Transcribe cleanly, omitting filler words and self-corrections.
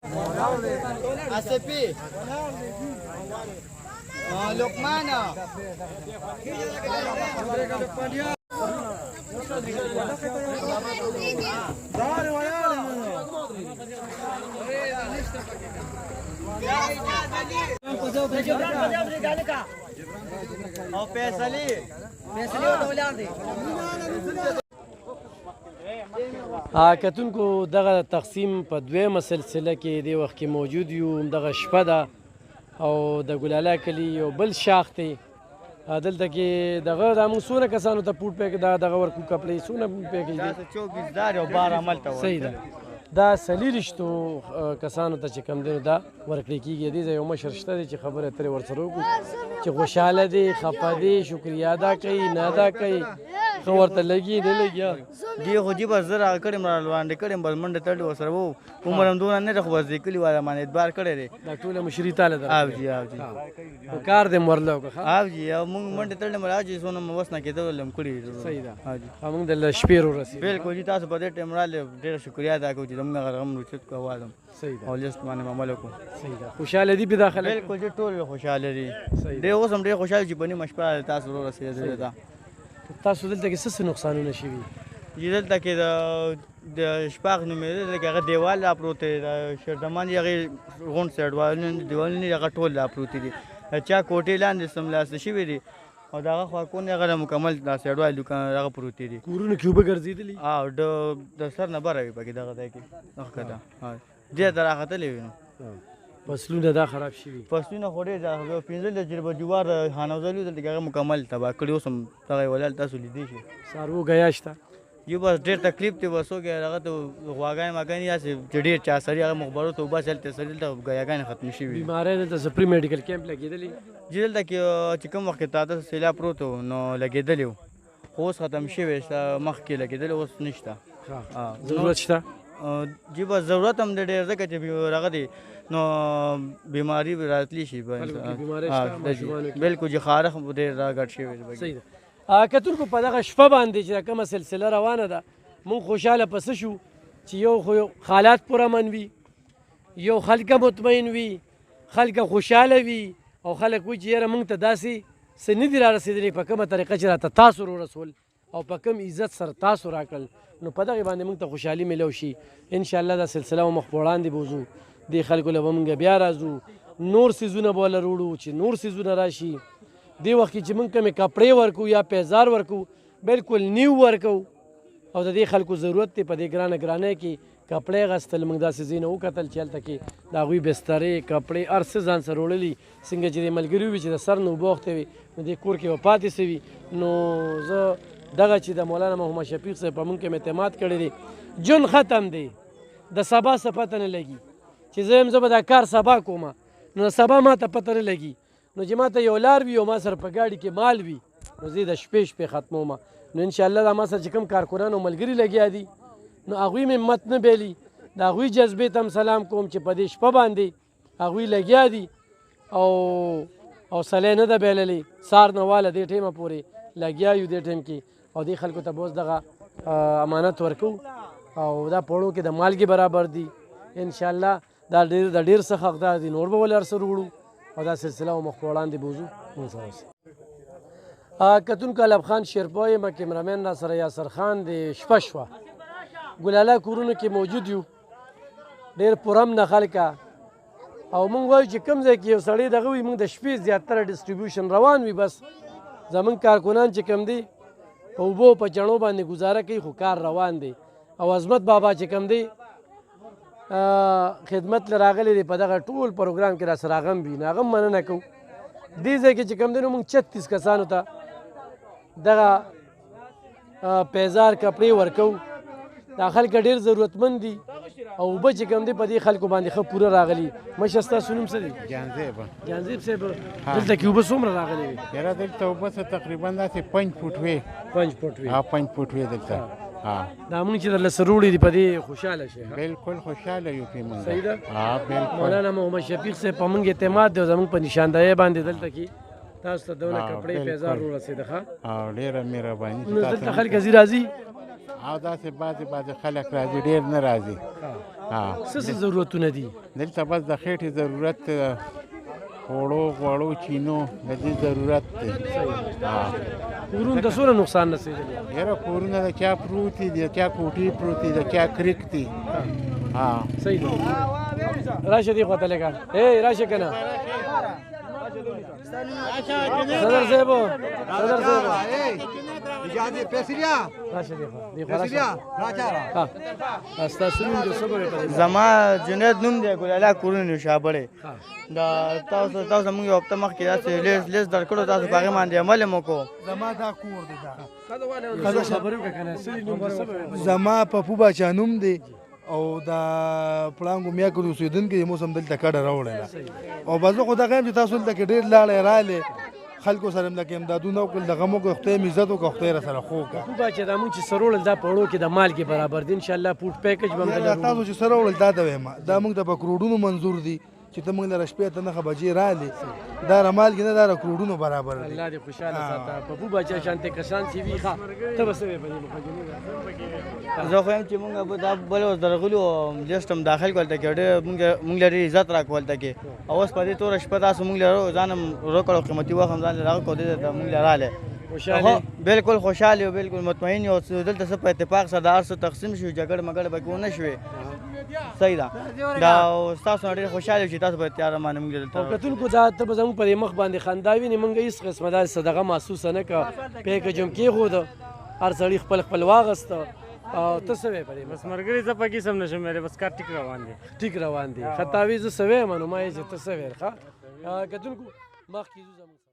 ACP لقمان او فیصلی کتونکو دغه تقسیم په دویمه سلسله کې د وخت کې موجود یو دغه شپه ده او د ګلاله کلي یو بل شاخ دی دلته کې دغه دا موږ څونه کسانو ته پوټ پیک دغه ورکو کپړې څونه پوټ پیکج دی 24000 او 12 عمل ته صحیح ده دا سلیریشتو کسانو ته چې کم دی دا ورکړی کېږي دی یو مشر شته دی چې خبره ترې ورسره وکړو چې خوشحاله دی خفه دی شکریه ادا کوي نه ادا کوي ښه ورته لګي نه لګي دی خو جي بس زه راغلی کړی م راروانډې کړی م بس منډې تړلې ورسره وو عمر هم دونه نه دی خو بس دې کلي والا باندې اعتبار کړی دی دا ټوله مشري تاله ده او جي او جي په کار دې م ورله وکړه او جي او موږ منډې تړلې م راځي څونه م وس نه کېدل هم کړي صحیح ده او جي موږ د شپې ورسېږو بالکل جي تاسو په دې ټایم راغلې ډېره شکریه ادا کوو چې زموږ غم روچت کو اوازم صحیح ده او لیست باندې عمل وکړو صحیح ده خوشحاله دي په داخله بالکل جي ټول خوشحاله دي دی اوس هم ډېر خوشحاله چې په نیمه شپه تاسو ورسېدلې ده تاسو دلته کې څه نقصانونه شوي چې دلته کې د شپاغ نومېده لکه هغه دیوال لا پروت دی د شردمان هغې غونډ سایډ دیوالونه هغه ټول لا پروتې دي چا کوټې لاندې سملاسته شوي دي او د هغه خواکونه هغه مکمل دا سایډ والي هغه پروتې دي کورونه کې اوبه ګرځېدلي او د سر نه بره وي پکې دغه ځای کې ښکته دې ته راختلې وي نو فصلونه دا خراب شوي فصلونه خو ډېر 15 جریبه جوار حانوزلي دلته کې هغه مکمل تباه کړي اوس هم دغه یې ولال تاسو لیدی شي څاروو ګیا شته یو بس ډېر تکلیف دی بس وکړې هغه ته غواګانې ماګانې داسې چې ډېر چا سړي هغه مخبرو ته وباسي هلته سړي دلته ګیاګانې ختمې شوي بیماری دلته څه پري میډیکل کیمپ لګېدلی چې دلته کې چې کوم وخت کې تاته سیلاب پروت و نو لګېدلی و خو اوس ختم شوی مخکې لګېدلی اوس نشته ضرورت شته جی بس ضرورت هم دی ډېر ځکه چې هغه دی نو بیماري به راتلی شي بالکل چې خارخ ډېر راګډ شوی صحیح ده کتونکو په دغه شپه باندې چې کومه سلسله روانه ده مونږ خوشحاله پسه شو چې یو خو حالات پرامن وي یو خلک مطمئن وي خلک خوشحاله وي او خلک وایي چې یاره مونږ ته داسې څه نه دي را رسېدلي په کومه طریقه چې راته تاسو رسول او په کوم عزت سره تاسو راکړل نو په دغې باندې مونږ ته خوشحالي میلو شي انشاءالله دا سلسله به مخ په وړاندې بوځو دې خلکو له به مونږ بیا راځو نور څیزونه به وله وروړو چې نور څیزونه راشي دی وخت کې چې موږ کومې کپړې ورکو یا پیزار ورکو بالکل نیو ورکو او د دې خلکو ضرورت دی په دې ګرانه کې کپړې اخیستل موږ داسې ځای نه وکتل چې هلته کې د هغوی بسترې کپړې هر څه ځان سره وړلي څنګه چې د ملګري وي چې د سر نه اوبه اوښتې وي نو دې کور کې به پاتې سوي نو زه دغه چې د مولانا محمد شفیق صاحب په موږ کې اعتماد کړی دی جون ختم دی د سبا څه پته نه لګي چې زه یم زه به دا کار سبا کوم نو سبا ما ته پته نه لګي نو چې ما ته یو لار وي او ما سره په ګاډي کې مال وي نو زه د شپې ختموم نو انشاءالله دا ما سره چې کوم کارکنان او ملګري لګیا دي نو هغوی مې مت نه بیلي د هغوی جذبې ته هم سلام کوم چې په دې شپه باندې هغوی لګیا دي او حوصله نه ده بایللې سار نه واله دې ټیمه پورې لګیا یو دې ټیم کې او دې خلکو ته به اوس دغه امانت ورکو او دا پړو کې د مالګې برابر دي انشاءالله دا د ډېر څه حقدار دي نور به ولې هر څه وړو او دا سلسله مخ په وړاندې بوځو مونږ سره کتونکو الب خان شیرپا یم کیمرامین را سره یاسر خان د شپه شوه ګلاله کورونو کې موجود یو ډېر پرامنه خلکه او مونږ وایو چې کوم ځای کې یو سړی دغه وي مونږ د شپې زیاتره ډسټریبیوشن روان وي بس زمونږ کارکنان چې کوم دی په اوبو په چڼو باندې ګزاره کوي خو کار روان دی او عظمت بابا چې کوم دی خدمت له راغلی دی په دغه ټول پروګرام کې را سره هغه هم وي نو هغه هم مننه کوو دې ځای کې چې کوم دی نو مونږ 36 کسانو ته دغه پیزار کپړې ورکوو دا خلک ډېر ضرورتمند دي او اوبه چې کوم دی په دې خلکو باندې ښه پوره راغلي مشه ستاسو نوم څه دی جانزیب صاحب دلته کې اوبه څومره راغلې وي یاره دلته اوبه څه تقریبا داسې 5 فوټ وې 5 فوټ وي 5 فوټ وې دلته دا مونږ چې درله سروړي دي په دې خوشحاله شي بالکل خوشحاله یو پې مونږ صحیح ده بالکل مولانا محمد شفیق صاحب په مونږ اعتماد دی او زمونږ په نشاندهۍ باندې دلته کې تاسو ته دونه کپړې پیزار ورسېده ښه ډېره مهرباني نو دلته خلک ځي راځي او داسې بعضې خلک راځي ډېر نه راځي څه څه ضرورتونه دي دلته بس د خېټې ضرورت دی، د خوړو غوړو چینو د دې ضرورت دی. کورونو ته څومره نقصان رسېدلی؟ یاره کورونه د چا پروت دي، د چا کوټې پروت دي، د چا کرک دي. صحیح دی. راشه دې خواته لږه راشه که نه صدر صاحب زما جنید نوم دی ګل الله کورونه شابړې دا تاسو موږ یو هفته مخکې داسې لیست درکړو، تاسو په هغې باندې عمل هم وکړو. زما دا کور دی دا خبرې وکړه که نه زما پپو باچا نوم دی او دا پړانګو میا کې اوسېدونکی یم، اوس هم دلته کډه راوړله او بس زه خو دغه یم چې تاسو دلته کې ډېر لاړې رالې خلکو سره لکه امدادونه وکړل، دغه مو کړه، خدای مې عزت وکړه، خدای را سره خو کړه. پپو باچا دا مونږ چې سره وړل دا په وړو کې د مالګې برابر دي انشاءالله پوټ پیکج به هم تاسو چې سره وړل دا ته وایم دا موږ ته په کروډونو منظور دي چې ته موږ لره شپې ته 9 بجې رالې دا را مالګې نه دا را کروډونو برابر دي. الله دې خوشحاله ساته. پپو باچا شانتې کسان چې وي ښه ته به څه وې په دې مخکني زه خو یم چې موږ به دا بل اوس درغلو لیست هم داخل کول ته کې ډېر موږ لري عزت راکول ته کې او اوس په دې توره شپه تاسو موږ لرو ځان هم روکړو قیمتي وخت هم ځان لره کو دې ته موږ لراله خوشاله بالکل خوشاله او بالکل مطمئن یو دلته څه په اتفاق سره د ارسو تقسیم شو، جګړه مګړه به ونه شوې. صحیح ده دا تاسو ډېر خوشاله چې تاسو به تیار مانه موږ دلته او کتونکو دا ته به زموږ په دې مخ باندې خندا وینې موږ هېڅ قسمه داسې صدقه محسوسه نه کړه، پیکج هم کېښوده، هر سړي خپل خپل واغسته. او ته څه وې په دې بس ملګري زه پکې سم نشم مېرې بس کار ټیک روان دی ټیک روان دی. خطاوي زه څه ویم نو ما یې چې ته څه وې ښه کتونکو مخکې ځو زموږ